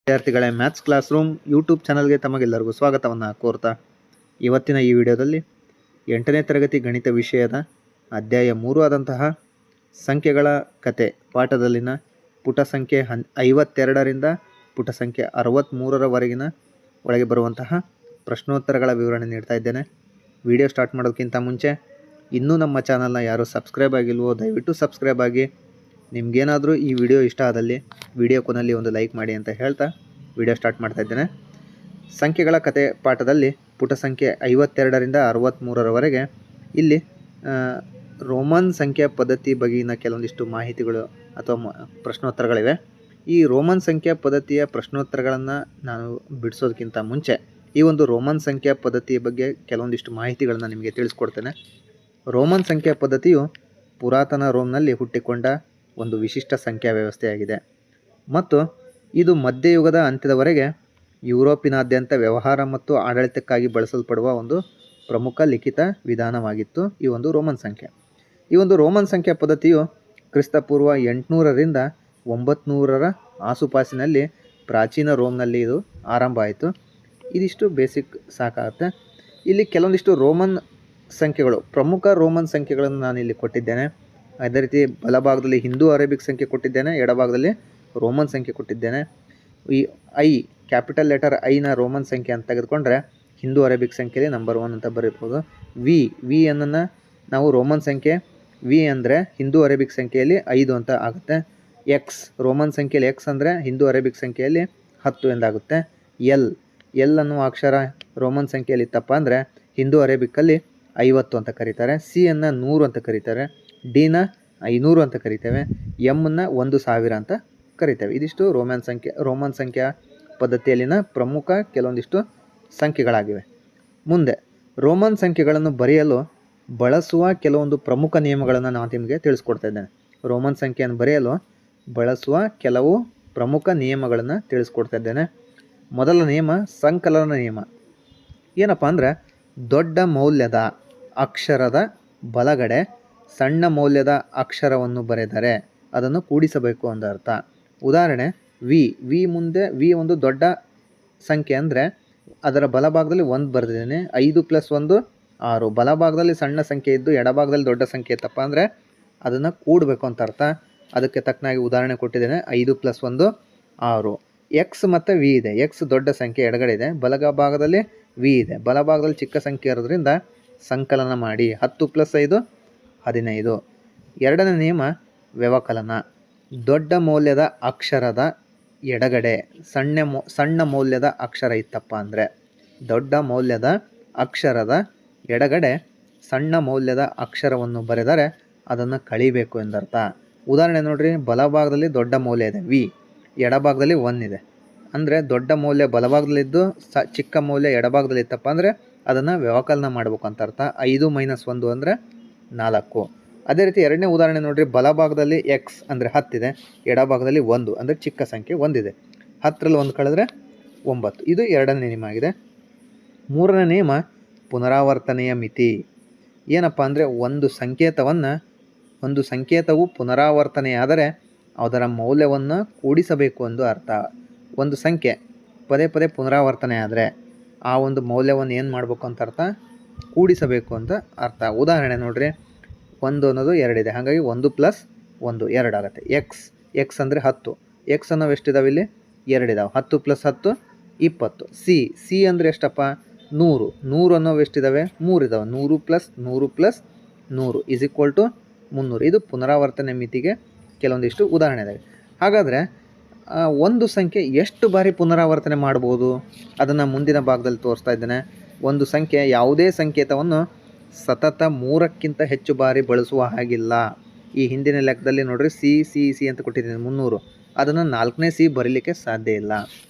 ವಿದ್ಯಾರ್ಥಿಗಳೇ, maths class room YouTube ಚಾನಲ್ಗೆ ತಮಗೆಲ್ಲರಿಗೂ ಸ್ವಾಗತವನ್ನು ಕೋರ್ತಾ ಇವತ್ತಿನ ಈ ವಿಡಿಯೋದಲ್ಲಿ 8ನೇ ತರಗತಿ ಗಣಿತ ವಿಷಯದ ಅಧ್ಯಾಯ 3 ಆದಂತಹ ಸಂಖ್ಯೆಗಳ ಕತೆ ಪಾಠದಲ್ಲಿನ ಪುಟ ಸಂಖ್ಯೆ 52ರಿಂದ ಪುಟ ಸಂಖ್ಯೆ 63ರವರೆಗಿನ ಒಳಗೆ ಬರುವಂತಹ ಪ್ರಶ್ನೋತ್ತರಗಳ ವಿವರಣೆ ನೀಡ್ತಾ ಇದ್ದೇನೆ. ವಿಡಿಯೋ ಸ್ಟಾರ್ಟ್ ಮಾಡೋದಕ್ಕಿಂತ ಮುಂಚೆ ಇನ್ನೂ ನಮ್ಮ ಚಾನಲ್ನ ಯಾರು ಸಬ್ಸ್ಕ್ರೈಬ್ ಆಗಿಲ್ವೋ ದಯವಿಟ್ಟು ಸಬ್ಸ್ಕ್ರೈಬ್ ಆಗಿ. ನಿಮಗೇನಾದರೂ ಈ ವಿಡಿಯೋ ಇಷ್ಟ ಆದಲ್ಲಿ ವಿಡಿಯೋ ಕೊನೆಯಲ್ಲಿ ಒಂದು ಲೈಕ್ ಮಾಡಿ ಅಂತ ಹೇಳ್ತಾ ವಿಡಿಯೋ ಸ್ಟಾರ್ಟ್ ಮಾಡ್ತಾ ಇದ್ದೇನೆ. ಸಂಖ್ಯೆಗಳ ಕತೆ ಪಾಠದಲ್ಲಿ ಪುಟ ಸಂಖ್ಯೆ 52ರಿಂದ 63ರವರೆಗೆ ಇಲ್ಲಿ ರೋಮನ್ ಸಂಖ್ಯಾ ಪದ್ಧತಿ ಬಗೆಗಿನ ಕೆಲವೊಂದಿಷ್ಟು ಮಾಹಿತಿಗಳು ಅಥವಾ ಪ್ರಶ್ನೋತ್ತರಗಳಿವೆ. ಈ ರೋಮನ್ ಸಂಖ್ಯಾ ಪದ್ಧತಿಯ ಪ್ರಶ್ನೋತ್ತರಗಳನ್ನು ನಾನು ಬಿಡಿಸೋದಕ್ಕಿಂತ ಮುಂಚೆ ಈ ಒಂದು ರೋಮನ್ ಸಂಖ್ಯಾ ಪದ್ಧತಿಯ ಬಗ್ಗೆ ಕೆಲವೊಂದಿಷ್ಟು ಮಾಹಿತಿಗಳನ್ನು ನಿಮಗೆ ತಿಳಿಸ್ಕೊಡ್ತೇನೆ. ರೋಮನ್ ಸಂಖ್ಯಾ ಪದ್ಧತಿಯು ಪುರಾತನ ರೋಮ್ನಲ್ಲಿ ಹುಟ್ಟಿಕೊಂಡ ಒಂದು ವಿಶಿಷ್ಟ ಸಂಖ್ಯಾ ವ್ಯವಸ್ಥೆಯಾಗಿದೆ ಮತ್ತು ಇದು ಮಧ್ಯಯುಗದ ಅಂತ್ಯದವರೆಗೆ ಯುರೋಪಿನಾದ್ಯಂತ ವ್ಯವಹಾರ ಮತ್ತು ಆಡಳಿತಕ್ಕಾಗಿ ಬಳಸಲ್ಪಡುವ ಒಂದು ಪ್ರಮುಖ ಲಿಖಿತ ವಿಧಾನವಾಗಿತ್ತು ಈ ಒಂದು ರೋಮನ್ ಸಂಖ್ಯೆ. ಈ ಒಂದು ರೋಮನ್ ಸಂಖ್ಯಾ ಪದ್ಧತಿಯು ಕ್ರಿಸ್ತಪೂರ್ವ 800ರಿಂದ 900ರ ಆಸುಪಾಸಿನಲ್ಲಿ ಪ್ರಾಚೀನ ರೋಮ್ನಲ್ಲಿ ಇದು ಆರಂಭ ಆಯಿತು. ಇದಿಷ್ಟು ಬೇಸಿಕ್ ಸಾಕಾಗುತ್ತೆ. ಇಲ್ಲಿ ಕೆಲವೊಂದಿಷ್ಟು ರೋಮನ್ ಸಂಖ್ಯೆಗಳು, ಪ್ರಮುಖ ರೋಮನ್ ಸಂಖ್ಯೆಗಳನ್ನು ನಾನು ಇಲ್ಲಿ ಕೊಟ್ಟಿದ್ದೇನೆ. ಅದೇ ರೀತಿ ಬಲಭಾಗದಲ್ಲಿ ಹಿಂದೂ ಅರೇಬಿಕ್ ಸಂಖ್ಯೆ ಕೊಟ್ಟಿದ್ದೇನೆ, ಎಡಭಾಗದಲ್ಲಿ ರೋಮನ್ ಸಂಖ್ಯೆ ಕೊಟ್ಟಿದ್ದೇನೆ. ಈ ಐ ಕ್ಯಾಪಿಟಲ್ ಲೆಟರ್ ಐನ ರೋಮನ್ ಸಂಖ್ಯೆ ಅಂತ ತೆಗೆದುಕೊಂಡ್ರೆ ಹಿಂದೂ ಅರೇಬಿಕ್ ಸಂಖ್ಯೆಯಲ್ಲಿ ನಂಬರ್ 1 ಅಂತ ಬರೀಬೋದು. ವಿ ಅನ್ನನ್ನು ನಾವು ರೋಮನ್ ಸಂಖ್ಯೆ, ವಿ ಅಂದರೆ ಹಿಂದೂ ಅರೇಬಿಕ್ ಸಂಖ್ಯೆಯಲ್ಲಿ 5 ಅಂತ ಆಗುತ್ತೆ. ಎಕ್ಸ್ ರೋಮನ್ ಸಂಖ್ಯೆಯಲ್ಲಿ ಎಕ್ಸ್ ಅಂದರೆ ಹಿಂದೂ ಅರೇಬಿಕ್ ಸಂಖ್ಯೆಯಲ್ಲಿ 10 ಎಂದಾಗುತ್ತೆ. ಎಲ್ ಅನ್ನುವ ಅಕ್ಷರ ರೋಮನ್ ಸಂಖ್ಯೆಯಲ್ಲಿ ಇತ್ತಪ್ಪ ಅಂದರೆ ಹಿಂದೂ ಅರೇಬಿಕ್ಕಲ್ಲಿ 50 ಅಂತ ಕರೀತಾರೆ. ಸಿ ಅನ್ನು 100 ಅಂತ ಕರೀತಾರೆ. ಡಿನ 500 ಅಂತ ಕರಿತೇವೆ. ಎಮ್ಮನ್ನು 1000 ಅಂತ ಕರಿತೇವೆ. ಇದಿಷ್ಟು ರೋಮನ್ ಸಂಖ್ಯಾ ಪದ್ಧತಿಯಲ್ಲಿನ ಪ್ರಮುಖ ಕೆಲವೊಂದಿಷ್ಟು ಸಂಖ್ಯೆಗಳಾಗಿವೆ. ಮುಂದೆ ರೋಮನ್ ಸಂಖ್ಯೆಗಳನ್ನು ಬರೆಯಲು ಬಳಸುವ ಕೆಲವೊಂದು ಪ್ರಮುಖ ನಿಯಮಗಳನ್ನು ನಾನು ನಿಮಗೆ ತಿಳಿಸ್ಕೊಡ್ತಾ ಇದ್ದೇನೆ. ರೋಮನ್ ಸಂಖ್ಯೆಯನ್ನು ಬರೆಯಲು ಬಳಸುವ ಕೆಲವು ಪ್ರಮುಖ ನಿಯಮಗಳನ್ನು ತಿಳಿಸ್ಕೊಡ್ತಾ ಇದ್ದೇನೆ. ಮೊದಲ ನಿಯಮ ಸಂಕಲನ ನಿಯಮ. ಏನಪ್ಪ ಅಂದರೆ ದೊಡ್ಡ ಮೌಲ್ಯದ ಅಕ್ಷರದ ಬಲಗಡೆ ಸಣ್ಣ ಮೌಲ್ಯದ ಅಕ್ಷರವನ್ನು ಬರೆದರೆ ಅದನ್ನು ಕೂಡಿಸಬೇಕು ಅಂತ ಅರ್ಥ. ಉದಾಹರಣೆ ವಿ ಮುಂದೆ ವಿ ಒಂದು ದೊಡ್ಡ ಸಂಖ್ಯೆ ಅಂದರೆ ಅದರ ಬಲಭಾಗದಲ್ಲಿ 1 ಬರೆದಿದ್ದೇನೆ. 5 + 1 6. ಬಲಭಾಗದಲ್ಲಿ ಸಣ್ಣ ಸಂಖ್ಯೆ ಇದ್ದು ಎಡಭಾಗದಲ್ಲಿ ದೊಡ್ಡ ಸಂಖ್ಯೆ ಇತ್ತಪ್ಪ ಅಂದರೆ ಅದನ್ನು ಕೂಡಬೇಕು ಅಂತ ಅರ್ಥ. ಅದಕ್ಕೆ ತಕ್ಕನಾಗಿ ಉದಾಹರಣೆ ಕೊಟ್ಟಿದ್ದೇನೆ. 5 + 1 6. ಎಕ್ಸ್ ಮತ್ತು ವಿ ಇದೆ. ಎಕ್ಸ್ ದೊಡ್ಡ ಸಂಖ್ಯೆ ಎಡಗಡೆ ಇದೆ, ಬಲಭಾಗದಲ್ಲಿ ವಿ ಇದೆ. ಬಲಭಾಗದಲ್ಲಿ ಚಿಕ್ಕ ಸಂಖ್ಯೆ ಇರೋದ್ರಿಂದ ಸಂಕಲನ ಮಾಡಿ 10 + 5 15. ಎರಡನೇ ನಿಯಮ ವ್ಯವಕಲನ. ದೊಡ್ಡ ಮೌಲ್ಯದ ಅಕ್ಷರದ ಎಡಗಡೆ ಸಣ್ಣ ಮೌಲ್ಯದ ಅಕ್ಷರ ಇತ್ತಪ್ಪ ಅಂದರೆ ದೊಡ್ಡ ಮೌಲ್ಯದ ಅಕ್ಷರದ ಎಡಗಡೆ ಸಣ್ಣ ಮೌಲ್ಯದ ಅಕ್ಷರವನ್ನು ಬರೆದರೆ ಅದನ್ನು ಕಳಿಬೇಕು ಎಂದರ್ಥ. ಉದಾಹರಣೆ ನೋಡಿರಿ, ಬಲಭಾಗದಲ್ಲಿ ದೊಡ್ಡ ಮೌಲ್ಯ ಇದೆ ವಿ, ಎಡಭಾಗದಲ್ಲಿ 1 ಇದೆ. ಅಂದರೆ ದೊಡ್ಡ ಮೌಲ್ಯ ಬಲಭಾಗದಲ್ಲಿದ್ದು ಚಿಕ್ಕ ಮೌಲ್ಯ ಎಡಭಾಗದಲ್ಲಿ ಇತ್ತಪ್ಪ ಅಂದರೆ ಅದನ್ನು ವ್ಯವಕಲನ ಮಾಡಬೇಕು ಅಂತ ಅರ್ಥ. 5 - 1 ಅಂದರೆ 4. ಅದೇ ರೀತಿ ಎರಡನೇ ಉದಾಹರಣೆ ನೋಡಿರಿ, ಬಲಭಾಗದಲ್ಲಿ ಎಕ್ಸ್ ಅಂದರೆ 10 ಇದೆ, ಎಡಭಾಗದಲ್ಲಿ 1 ಅಂದರೆ ಚಿಕ್ಕ ಸಂಖ್ಯೆ 1 ಇದೆ. 10ರಲ್ಲಿ 1 ಕಳೆದ್ರೆ 9. ಇದು ಎರಡನೇ ನಿಯಮ ಆಗಿದೆ. ಮೂರನೇ ನಿಯಮ ಪುನರಾವರ್ತನೆಯ ಮಿತಿ. ಏನಪ್ಪ ಅಂದರೆ ಒಂದು ಸಂಕೇತವು ಪುನರಾವರ್ತನೆಯಾದರೆ ಅದರ ಮೌಲ್ಯವನ್ನು ಕೂಡಿಸಬೇಕು ಎಂದು ಅರ್ಥ. ಒಂದು ಸಂಖ್ಯೆ ಪದೇ ಪದೇ ಪುನರಾವರ್ತನೆ ಆದರೆ ಆ ಒಂದು ಮೌಲ್ಯವನ್ನು ಏನು ಮಾಡಬೇಕು ಅಂತ ಅರ್ಥ, ಕೂಡಿಸಬೇಕು ಅಂತ ಅರ್ಥ. ಉದಾಹರಣೆ ನೋಡಿರಿ, 1 ಅನ್ನೋದು 2 ಇದೆ, ಹಾಗಾಗಿ 1 + 1 2 ಆಗುತ್ತೆ. ಎಕ್ಸ್ ಅಂದರೆ 10. ಎಕ್ಸ್ ಅನ್ನೋವು ಎಷ್ಟಿದಾವೆ ಇಲ್ಲಿ 2 ಇದಾವೆ. 10 + 10 20. ಸಿ ಅಂದರೆ ಎಷ್ಟಪ್ಪ 100 ಅನ್ನೋವು ಎಷ್ಟಿದ್ದಾವೆ 3 ಇದಾವೆ. 100 + 100 + 100 = 300. ಇದು ಪುನರಾವರ್ತನೆ ಮಿತಿಗೆ ಕೆಲವೊಂದಿಷ್ಟು ಉದಾಹರಣೆ ಇದ್ದಾವೆ. ಹಾಗಾದರೆ ಒಂದು ಸಂಖ್ಯೆ ಎಷ್ಟು ಬಾರಿ ಪುನರಾವರ್ತನೆ ಮಾಡ್ಬೋದು ಅದನ್ನು ಮುಂದಿನ ಭಾಗದಲ್ಲಿ ತೋರಿಸ್ತಾ ಇದ್ದೇನೆ. ಒಂದು ಸಂಖ್ಯೆ ಯಾವುದೇ ಸಂಕೇತವನ್ನು ಸತತ 3ಕ್ಕಿಂತ ಹೆಚ್ಚು ಬಾರಿ ಬಳಸುವ ಹಾಗಿಲ್ಲ. ಈ ಹಿಂದಿನ ಲೆಕ್ಕದಲ್ಲಿ ನೋಡಿರಿ ಸಿ ಅಂತ ಕೊಟ್ಟಿದ್ದೀನಿ 300, ಅದನ್ನು 4ನೇ ಸಿ ಬರೀಲಿಕ್ಕೆ ಸಾಧ್ಯ ಇಲ್ಲ.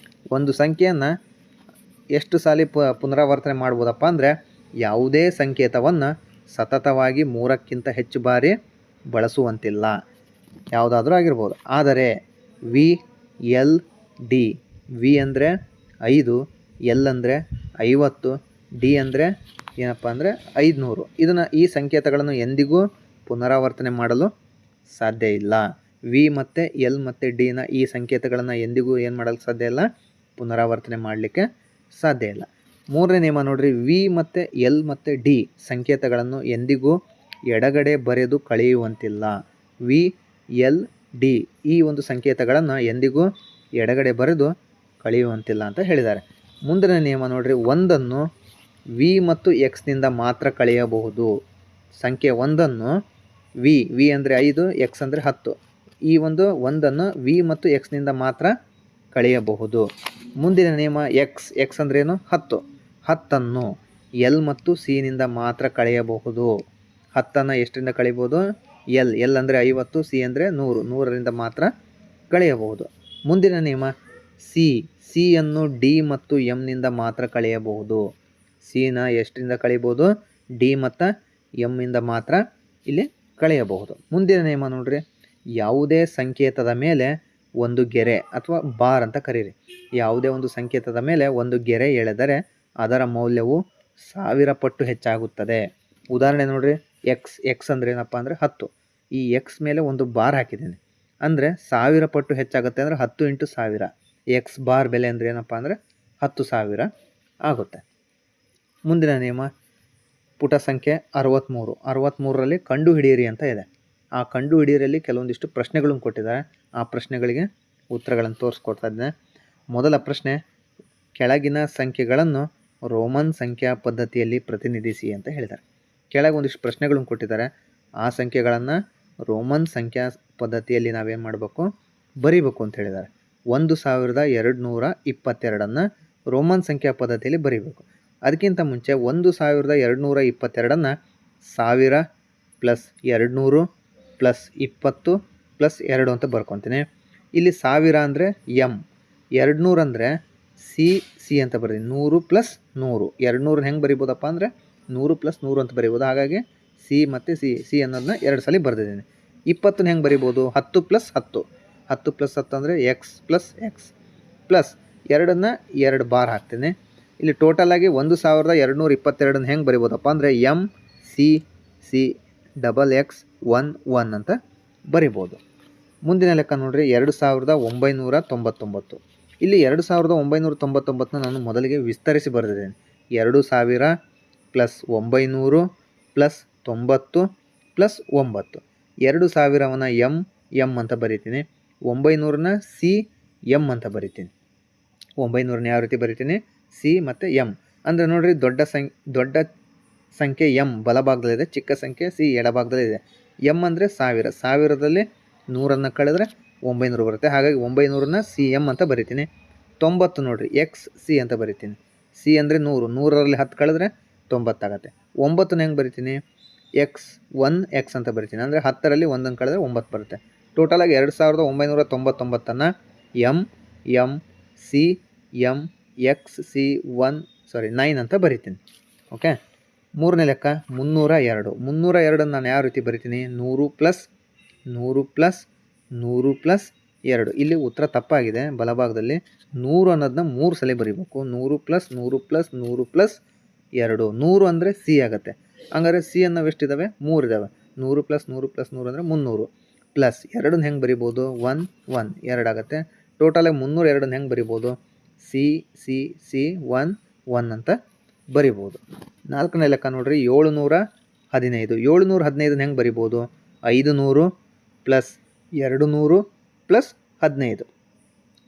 ಒಂದು ಸಂಖ್ಯೆಯನ್ನು ಎಷ್ಟು ಸಾರಿ ಪುನರಾವರ್ತನೆ ಮಾಡ್ಬೋದಪ್ಪ ಅಂದರೆ ಯಾವುದೇ ಸಂಕೇತವನ್ನು ಸತತವಾಗಿ 3ಕ್ಕಿಂತ ಹೆಚ್ಚು ಬಾರಿ ಬಳಸುವಂತಿಲ್ಲ, ಯಾವುದಾದ್ರೂ ಆಗಿರ್ಬೋದು. ಆದರೆ ವಿ, ಎಲ್, ಡಿ, ವಿ ಅಂದರೆ 5, ಎಲ್ ಅಂದರೆ 50, ಡಿ ಅಂದರೆ ಏನಪ್ಪ ಅಂದರೆ 500. ಈ ಸಂಕೇತಗಳನ್ನು ಎಂದಿಗೂ ಪುನರಾವರ್ತನೆ ಮಾಡಲು ಸಾಧ್ಯ ಇಲ್ಲ. ವಿ ಮತ್ತು ಎಲ್ ಮತ್ತು ಡಿನ ಈ ಸಂಕೇತಗಳನ್ನು ಎಂದಿಗೂ ಏನು ಮಾಡಲಿಕ್ಕೆ ಸಾಧ್ಯ ಇಲ್ಲ, ಪುನರಾವರ್ತನೆ ಮಾಡಲಿಕ್ಕೆ ಸಾಧ್ಯ ಇಲ್ಲ. ಮೂರನೇ ನಿಯಮ ನೋಡ್ರಿ, ವಿ ಮತ್ತು ಎಲ್ ಮತ್ತು ಡಿ ಸಂಕೇತಗಳನ್ನು ಎಂದಿಗೂ ಎಡಗಡೆ ಬರೆದು ಕಳೆಯುವಂತಿಲ್ಲ. ವಿ ಎಲ್ ಡಿ ಈ ಒಂದು ಸಂಕೇತಗಳನ್ನು ಎಂದಿಗೂ ಎಡಗಡೆ ಬರೆದು ಕಳೆಯುವಂತಿಲ್ಲ ಅಂತ ಹೇಳಿದ್ದಾರೆ. ಮುಂದಿನ ನಿಯಮ ನೋಡ್ರಿ, ಒಂದನ್ನು ವಿ ಮತ್ತು ಎಕ್ಸ್ನಿಂದ ಮಾತ್ರ ಕಳೆಯಬಹುದು. ಸಂಖ್ಯೆ ಒಂದನ್ನು ವಿ ಅಂದರೆ 5, ಎಕ್ಸ್ ಅಂದರೆ 10. ಈ ಒಂದನ್ನು ವಿ ಮತ್ತು ಎಕ್ಸ್ನಿಂದ ಮಾತ್ರ ಕಳೆಯಬಹುದು. ಮುಂದಿನ ನಿಯಮ ಎಕ್ಸ್ ಅಂದ್ರೇನು, 10. 10ಅನ್ನು ಎಲ್ ಮತ್ತು ಸಿನಿಂದ ಮಾತ್ರ ಕಳೆಯಬಹುದು. 10ಅನ್ನು ಎಷ್ಟರಿಂದ ಕಳೆಯಬಹುದು, ಎಲ್ ಅಂದರೆ 50, ಸಿ ಅಂದರೆ 100, 100ರಿಂದ ಮಾತ್ರ ಕಳೆಯಬಹುದು. ಮುಂದಿನ ನಿಯಮ ಸಿಯನ್ನು ಡಿ ಮತ್ತು ಎಂನಿಂದ ಮಾತ್ರ ಕಳೆಯಬಹುದು. ಸಿನ ಎಷ್ಟರಿಂದ ಕಳೆಯಬಹುದು, ಡಿ ಮತ್ತು ಎಂನಿಂದ ಮಾತ್ರ ಇಲ್ಲಿ ಕಳೆಯಬಹುದು. ಮುಂದಿನ ನಿಯಮ ನೋಡ್ರಿ, ಯಾವುದೇ ಸಂಕೇತದ ಮೇಲೆ ಒಂದು ಗೆರೆ ಅಥವಾ ಬಾರ್ ಅಂತ ಕರೀರಿ. ಯಾವುದೇ ಒಂದು ಸಂಕೇತದ ಮೇಲೆ ಒಂದು ಗೆರೆ ಎಳೆದರೆ ಅದರ ಮೌಲ್ಯವು 1000 ಪಟ್ಟು ಹೆಚ್ಚಾಗುತ್ತದೆ. ಉದಾಹರಣೆ ನೋಡ್ರಿ, ಎಕ್ಸ್ ಅಂದರೆ ಏನಪ್ಪ ಅಂದರೆ 10. ಈ ಎಕ್ಸ್ ಮೇಲೆ ಒಂದು ಬಾರ್ ಹಾಕಿದ್ದೇನೆ ಅಂದರೆ 1000 ಪಟ್ಟು ಹೆಚ್ಚಾಗುತ್ತೆ. ಅಂದರೆ 10 × 1000. ಎಕ್ಸ್ ಬಾರ್ ಬೆಲೆ ಅಂದರೆ ಏನಪ್ಪ ಅಂದರೆ 10,000 ಆಗುತ್ತೆ. ಮುಂದಿನ ನಿಯಮ ಪುಟ ಸಂಖ್ಯೆ 63. 63ರಲ್ಲಿ ಕಂಡು ಹಿಡಿಯಿರಿ ಅಂತ ಇದೆ. ಆ ಕಂಡು ಹಿಡಿಯರಲ್ಲಿ ಕೆಲವೊಂದಿಷ್ಟು ಪ್ರಶ್ನೆಗಳನ್ನು ಕೊಟ್ಟಿದ್ದಾರೆ. ಆ ಪ್ರಶ್ನೆಗಳಿಗೆ ಉತ್ತರಗಳನ್ನು ತೋರಿಸ್ಕೊಡ್ತಾ ಇದ್ದೇನೆ. ಮೊದಲ ಪ್ರಶ್ನೆ, ಕೆಳಗಿನ ಸಂಖ್ಯೆಗಳನ್ನು ರೋಮನ್ ಸಂಖ್ಯಾ ಪದ್ಧತಿಯಲ್ಲಿ ಪ್ರತಿನಿಧಿಸಿ ಅಂತ ಹೇಳಿದ್ದಾರೆ. ಕೆಳಗೆ ಒಂದಿಷ್ಟು ಪ್ರಶ್ನೆಗಳನ್ನು ಕೊಟ್ಟಿದ್ದಾರೆ. ಆ ಸಂಖ್ಯೆಗಳನ್ನು ರೋಮನ್ ಸಂಖ್ಯಾ ಪದ್ಧತಿಯಲ್ಲಿ ನಾವೇನು ಮಾಡಬೇಕು, ಬರೀಬೇಕು ಅಂತ ಹೇಳಿದ್ದಾರೆ. 1222 ರೋಮನ್ ಸಂಖ್ಯಾ ಪದ್ಧತಿಯಲ್ಲಿ ಬರೀಬೇಕು. ಅದಕ್ಕಿಂತ ಮುಂಚೆ 1222 1000 + 200 + 20 + 2 ಅಂತ ಬರ್ಕೊತೀನಿ. ಇಲ್ಲಿ 1000 ಅಂದರೆ ಎಮ್, 200 ಅಂದರೆ ಸಿ ಅಂತ ಬರೀತೀನಿ. 100 + 100, 200 ಹೆಂಗೆ ಬರಿಬೋದಪ್ಪ ಅಂದರೆ 100 + 100 ಅಂತ ಬರಿಬೋದು. ಹಾಗಾಗಿ ಸಿ ಮತ್ತು ಸಿ ಅನ್ನೋದನ್ನ 2 ಸಲ ಬರೆದಿದ್ದೀನಿ. 20 ಹೆಂಗೆ ಬರಿಬೋದು, 10 + 10, 10 + 10 ಅಂದರೆ ಎಕ್ಸ್ ಪ್ಲಸ್ 2ನ್ನು 2 ಬಾರ್ ಹಾಕ್ತೀನಿ. ಇಲ್ಲಿ ಟೋಟಲಾಗಿ 1222 ಹೆಂಗೆ ಬರಿಬೋದಪ್ಪ ಅಂದರೆ ಎಮ್ ಸಿ XX 1 ಅಂತ ಬರಿಬೋದು. ಮುಂದಿನ ಲೆಕ್ಕ ನೋಡ್ರಿ, 2999. ಇಲ್ಲಿ 2999 ನಾನು ಮೊದಲಿಗೆ ವಿಸ್ತರಿಸಿ ಬರೆದಿದ್ದೇನೆ. 2000 + 900 + 90 + 9. 2000ನ ಎಮ್ ಅಂತ ಬರಿತೀನಿ. 900ನ ಸಿ ಎಮ್ ಅಂತ ಬರಿತೀನಿ. 900ನ ಯಾವ ರೀತಿ ಬರಿತೀನಿ, ಸಿ ಮತ್ತು ಎಮ್. ಅಂದರೆ ನೋಡಿರಿ, ದೊಡ್ಡ ಸಂಖ್ಯೆ ಎಮ್ ಬಲಭಾಗದಲ್ಲಿದೆ, ಚಿಕ್ಕ ಸಂಖ್ಯೆ ಸಿ ಎಡಭಾಗದಲ್ಲಿದೆ. ಎಮ್ ಅಂದರೆ 1000, 1000ರಲ್ಲಿ 100ನ್ನು ಕಳೆದ್ರೆ 900 ಬರುತ್ತೆ. ಹಾಗಾಗಿ 900ನ ಸಿ ಎಮ್ ಅಂತ ಬರಿತೀನಿ. 90 ನೋಡಿರಿ, ಎಕ್ಸ್ ಸಿ ಅಂತ ಬರಿತೀನಿ. ಸಿ ಅಂದರೆ 100, 100ರಲ್ಲಿ 10 ಕಳೆದ್ರೆ 90 ಆಗುತ್ತೆ. 9ನ ಹೆಂಗೆ ಬರಿತೀನಿ, ಎಕ್ಸ್ ಅಂತ ಬರಿತೀನಿ. ಅಂದರೆ 10ರಲ್ಲಿ 1ನ್ನು ಕಳೆದ್ರೆ 9 ಬರುತ್ತೆ. ಟೋಟಲಾಗಿ 2999ನ್ನು M C M X C 9 ಅಂತ ಬರಿತೀನಿ. ಓಕೆ. ಮೂರನೇ ಲೆಕ್ಕ 302. 302 ನಾನು ಯಾವ ರೀತಿ ಬರಿತೀನಿ, 100 + 100 + 100 + 2. ಇಲ್ಲಿ ಉತ್ತರ ತಪ್ಪಾಗಿದೆ. ಬಲಭಾಗದಲ್ಲಿ 100 ಅನ್ನೋದನ್ನ 3 ಸಲ ಬರಿಬೇಕು. 100 + 100 + 100 + 2. 100 ಅಂದರೆ ಸಿ ಆಗುತ್ತೆ. ಹಂಗಾರೆ ಸಿ ಅನ್ನೋವು ಎಷ್ಟಿದ್ದಾವೆ, 3 ಇದ್ದಾವೆ. 100 + 100 + 100 ಅಂದರೆ 300 ಪ್ಲಸ್ 2ನ್ನ ಹೆಂಗೆ ಬರಿಬೋದು, 1 2 ಆಗುತ್ತೆ. ಟೋಟಲಾಗಿ 302ನ್ನ ಹೆಂಗೆ ಬರಿಬೋದು, ಸಿ 1 ಅಂತ ಬರಿಬೋದು. ನಾಲ್ಕನೇ ಲೆಕ್ಕ ನೋಡ್ರಿ, 715. 715ನ್ನ ಹೆಂಗೆ ಬರಿಬೋದು, 500 + 200 + 15.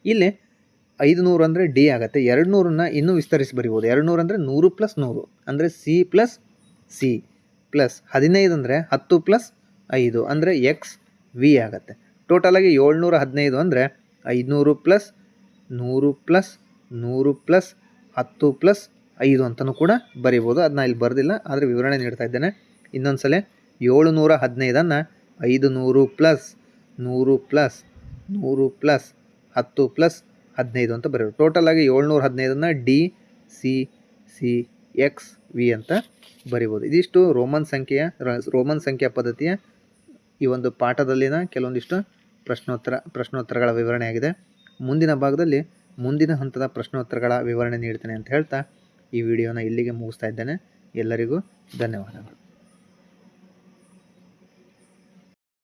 ಇಲ್ಲಿ 500 ಅಂದರೆ ಡಿ ಆಗುತ್ತೆ. 200ನ್ನ ಇನ್ನೂ ವಿಸ್ತರಿಸಿ ಬರಿಬೋದು. 200 ಅಂದರೆ 100 + 100 ಅಂದರೆ ಸಿ ಪ್ಲಸ್ 15 ಅಂದರೆ 10 + 5 ಅಂದರೆ ಎಕ್ಸ್ ವಿ ಆಗುತ್ತೆ. ಟೋಟಲಾಗಿ 715 ಅಂದರೆ 500 + 100 + 100 + 10 + 5 ಅಂತಲೂ ಕೂಡ ಬರಿಬೋದು. ಅದನ್ನ ಇಲ್ಲಿ ಬರೆದಿಲ್ಲ, ಆದರೆ ವಿವರಣೆ ನೀಡ್ತಾ ಇದ್ದೇನೆ. ಇನ್ನೊಂದು ಸಲ 715ನ್ನು 500 + 100 + 100 + 10 + 15 ಅಂತ ಬರೆಯೋದು. ಟೋಟಲಾಗಿ 715ನ್ನು ಡಿ ಸಿ ಎಕ್ಸ್ ವಿ ಅಂತ ಬರಿಬೋದು. ಇದಿಷ್ಟು ರೋಮನ್ ಸಂಖ್ಯಾ ಪದ್ಧತಿಯ ಈ ಒಂದು ಪಾಠದಲ್ಲಿನ ಕೆಲವೊಂದಿಷ್ಟು ಪ್ರಶ್ನೋತ್ತರಗಳ ವಿವರಣೆಯಾಗಿದೆ. ಮುಂದಿನ ಭಾಗದಲ್ಲಿ ಮುಂದಿನ ಹಂತದ ಪ್ರಶ್ನೋತ್ತರಗಳ ವಿವರಣೆ ನೀಡ್ತೇನೆ ಅಂತ ಹೇಳ್ತಾ ಈ ವಿಡಿಯೋನ ಇಲ್ಲಿಗೆ ಮುಗಿಸ್ತಾ ಇದ್ದೇನೆ. ಎಲ್ಲರಿಗೂ ಧನ್ಯವಾದಗಳು.